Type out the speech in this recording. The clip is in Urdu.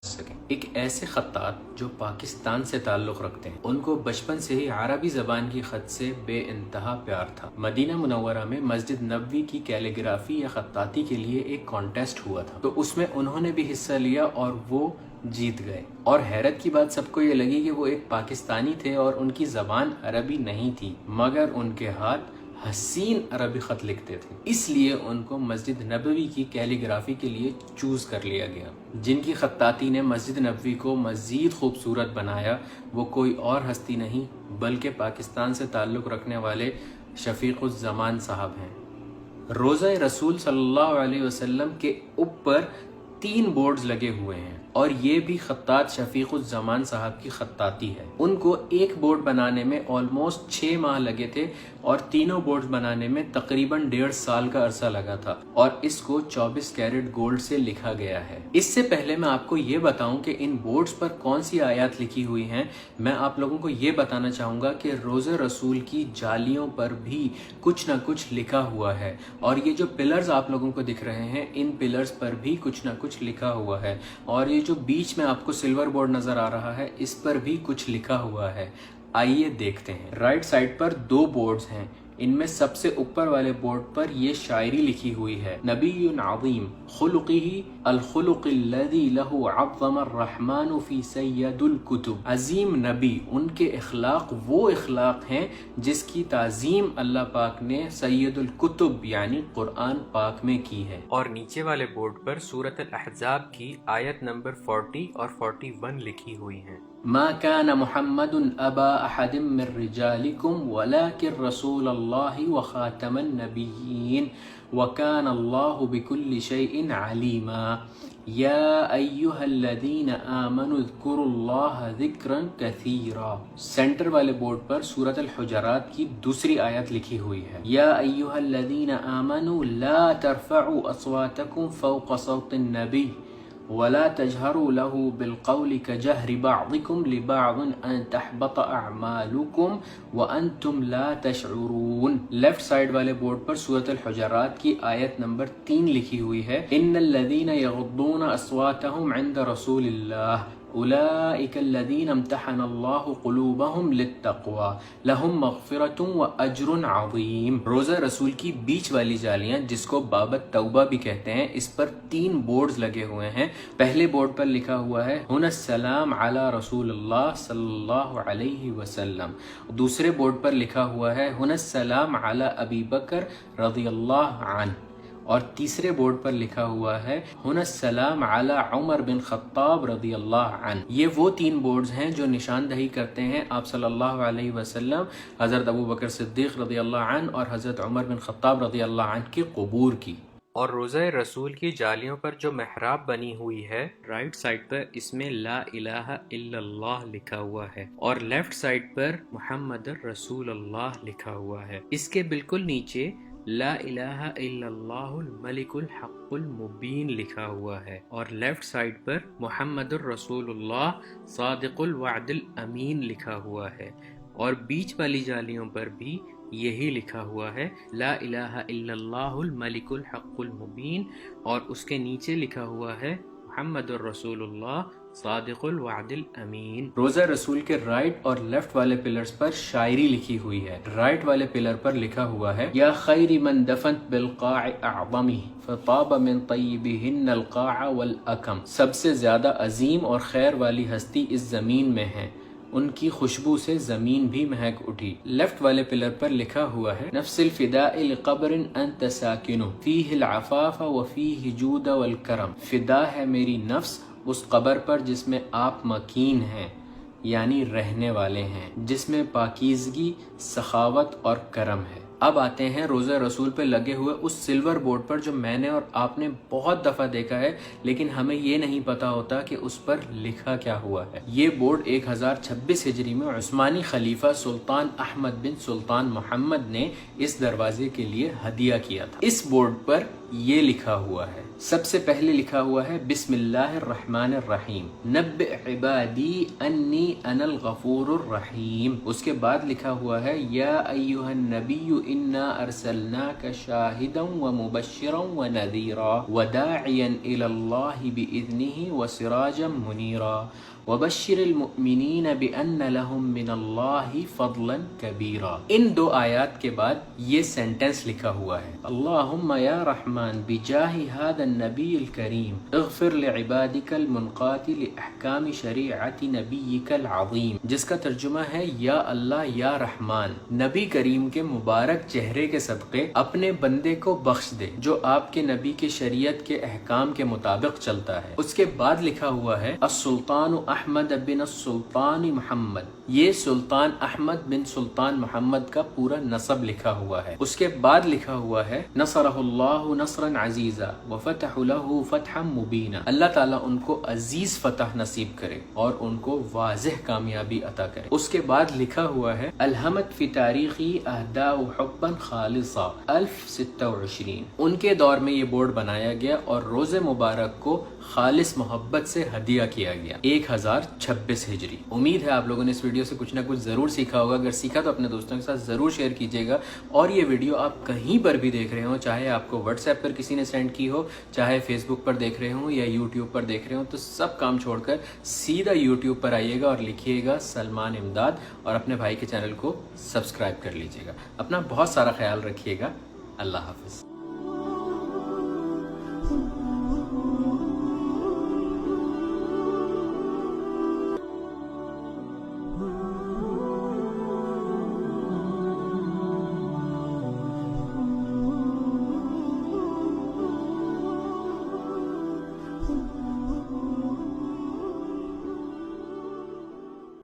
سکیں۔ ایک ایسے خطاط جو پاکستان سے تعلق رکھتے ہیں، ان کو بچپن سے ہی عربی زبان کی خط سے بے انتہا پیار تھا۔ مدینہ منورہ میں مسجد نبوی کی کیلیگرافی یا خطاطی کے لیے ایک کانٹیسٹ ہوا تھا، تو اس میں انہوں نے بھی حصہ لیا اور وہ جیت گئے۔ اور حیرت کی بات سب کو یہ لگی کہ وہ ایک پاکستانی تھے اور ان کی زبان عربی نہیں تھی، مگر ان کے ہاتھ حسین عربی خط لکھتے تھے، اس لیے ان کو مسجد نبوی کی کیلیگرافی کے لیے چوز کر لیا گیا۔ جن کی خطاطی نے مسجد نبوی کو مزید خوبصورت بنایا وہ کوئی اور ہستی نہیں بلکہ پاکستان سے تعلق رکھنے والے شفیق الزمان صاحب ہیں۔ روضہ رسول صلی اللہ علیہ وسلم کے اوپر 3 بورڈز لگے ہوئے ہیں اور یہ بھی خطاط شفیق الزمان صاحب کی خطاطی ہے۔ ان کو ایک بورڈ بنانے میں آلموسٹ 6 ماہ لگے تھے اور تینوں بورڈز بنانے میں تقریباً 1.5 سال کا عرصہ لگا تھا، اور اس کو 24 کیرٹ گولڈ سے لکھا گیا ہے۔ اس سے پہلے میں آپ کو یہ بتاؤں کہ ان بورڈز پر کون سی آیات لکھی ہوئی ہیں، میں آپ لوگوں کو یہ بتانا چاہوں گا کہ روضہ رسول کی جالیوں پر بھی کچھ نہ کچھ لکھا ہوا ہے، اور یہ جو پلرز آپ لوگوں کو دکھ رہے ہیں ان پلرز پر بھی کچھ نہ کچھ لکھا ہوا ہے، اور یہ جو بیچ میں آپ کو سلور بورڈ نظر آ رہا ہے اس پر بھی کچھ لکھا ہوا ہے۔ آئیے دیکھتے ہیں۔ رائٹ سائڈ پر 2 بورڈز ہیں، ان میں سب سے اوپر والے بورڈ پر یہ شاعری لکھی ہوئی ہے: نبی عظیم خلقہ الخلق الذی لہ عظم الرحمن فی سید الکتب۔ عظیم نبی، ان کے اخلاق وہ اخلاق ہیں جس کی تعظیم اللہ پاک نے سید الکتب یعنی قرآن پاک میں کی ہے۔ اور نیچے والے بورڈ پر سورۃ الاحزاب کی آیت نمبر 40 اور 41 لکھی ہوئی ہیں: ما كان محمد ابا احد من رجالكم ولكن رسول الله وخاتم النبيين وكان الله بكل شيء عليما يا ايها الذين آمنوا اذكروا الله ذكرا كثيرا۔ سینٹر والے بورڈ پر سورۃ الحجرات کی دوسری آیت لکھی ہوئی ہے: یا ایھا الذین آمنوا لا ترفعوا اصواتکم فوق صوت النبی ولا تجهروا له بالقول كجهر بعضكم لبعض ان تحبط اعمالكم وانتم لا تشعرون۔ لیفٹ سائڈ والے بورڈ پر سورۃ الحجرات کی آیت نمبر 3 لکھی ہوئی ہے: ان الذين يغضون اصواتهم عند رسول الله اولئک الذین امتحن اللہ قلوبهم للتقوی لهم مغفرۃ واجر عظیم۔ روضہ رسول کی بیچ والی جالیاں جس کو باب التوبہ بھی کہتے ہیں، اس پر 3 بورڈز لگے ہوئے ہیں۔ پہلے بورڈ پر لکھا ہوا ہے ہنا السلام علی رسول اللہ صلی اللہ علیہ وسلم۔ دوسرے بورڈ پر لکھا ہوا ہے ہنا السلام علی ابی بکر رضی اللہ عنہ، اور تیسرے بورڈ پر لکھا ہوا ہے ہنا السلام علی عمر بن خطاب رضی اللہ عنہ۔ یہ وہ 3 بورڈز ہیں جو نشاندہی کرتے ہیں آپ صلی اللہ علیہ وسلم، حضرت ابو بکر صدیق رضی اللہ عنہ اور حضرت عمر بن خطاب رضی اللہ عنہ کے قبور کی۔ اور روضہ رسول کی جالیوں پر جو محراب بنی ہوئی ہے، رائٹ سائڈ پر اس میں لا الہ الا اللہ لکھا ہوا ہے، اور لیفٹ سائڈ پر محمد رسول اللہ لکھا ہوا ہے۔ اس کے بالکل نیچے لا الہ الا اللہ الملک الحق المبین لکھا ہوا ہے، اور لیفٹ سائڈ پر محمد الرسول اللہ صادق الوعد الامین لکھا ہوا ہے، اور بیچ والی جالیوں پر بھی یہی لکھا ہوا ہے لا الہ الا اللہ الملک الحق المبین، اور اس کے نیچے لکھا ہوا ہے محمد الرسول اللہ صادق الوعد الامین۔ روضہ رسول کے رائٹ اور لیفٹ والے پلرز پر شاعری لکھی ہوئی ہے۔ رائٹ والے پلر پر لکھا ہوا ہے یا خیر من دفنت بالقاع اعظمی فطاب من طیبہن القاع والاکم۔ سب سے زیادہ عظیم اور خیر والی ہستی اس زمین میں ہے، ان کی خوشبو سے زمین بھی مہک اٹھی۔ لیفٹ والے پلر پر لکھا ہوا ہے نفس الفداء لقبر انت ساکن فیہ العفاف وفیہ جود والکرم۔ فدا ہے میری نفس اس قبر پر جس میں آپ مکین ہیں، یعنی رہنے والے ہیں، جس میں پاکیزگی، سخاوت اور کرم ہے۔ اب آتے ہیں روضہ رسول پہ لگے ہوئے اس سلور بورڈ پر جو میں نے اور آپ نے بہت دفعہ دیکھا ہے، لیکن ہمیں یہ نہیں پتا ہوتا کہ اس پر لکھا کیا ہوا ہے۔ یہ بورڈ 1026 ہجری میں عثمانی خلیفہ سلطان احمد بن سلطان محمد نے اس دروازے کے لیے ہدیہ کیا تھا۔ اس بورڈ پر یہ لکھا ہوا ہے۔ سب سے پہلے لکھا ہوا ہے بسم اللہ الرحمن الرحیم، نبئ عبادی انی انا الغفور الرحیم۔ اس کے بعد لکھا ہوا ہے یا ایھا النبی انا ارسلناک شاہدا ومبشرا ونذیرا وداعیا الی اللہ باذنہ وسراجا منیرا وبشر المؤمنین بان لهم من اللہ فضلا کبیرا۔ ان دو آیات کے بعد یہ سینٹنس لکھا ہوا ہے، اللہم یا رحمان بجاہ ھذا النبی الکریم اغفر لعبادک المنقاد لاحکام شریعت نبیک العظیم، جس کا ترجمہ ہے یا اللہ یا رحمان نبی کریم کے مبارک چہرے کے صدقے اپنے بندے کو بخش دے جو آپ کے نبی کے شریعت کے احکام کے مطابق چلتا ہے۔ اس کے بعد لکھا ہوا ہے السلطان احمد بن السلطان محمد، یہ سلطان احمد بن سلطان محمد کا پورا نسب لکھا ہوا ہے۔ اس کے بعد لکھا ہوا ہے نصرہ اللہ نصرا عزیزا وفتح له فتحا مبینا، اللہ تعالیٰ ان کو عزیز فتح نصیب کرے اور ان کو واضح کامیابی عطا کرے۔ اس کے بعد لکھا ہوا ہے الہمت فی تاریخی اہداء حبا خالصا 1026، ان کے دور میں یہ بورڈ بنایا گیا اور روز مبارک کو خالص محبت سے ہدیہ کیا گیا 1026 ہجری۔ امید ہے آپ لوگوں نے اس ویڈیو سے کچھ نہ کچھ ضرور سیکھا ہوگا، اگر سیکھا تو اپنے دوستوں کے ساتھ ضرور شیئر کیجیے گا، اور یہ ویڈیو آپ کہیں پر بھی دیکھ رہے ہوں، چاہے آپ کو واٹس ایپ پر کسی نے سینڈ کی ہو، چاہے فیس بک پر دیکھ رہے ہوں یا یوٹیوب پر دیکھ رہے ہوں، تو سب کام چھوڑ کر سیدھا یوٹیوب پر آئیے گا اور لکھیے گا سلمان امداد اور اپنے بھائی کے چینل کو سبسکرائب کر لیجیے گا۔ اپنا بہت سارا خیال رکھیے گا، اللہ حافظ۔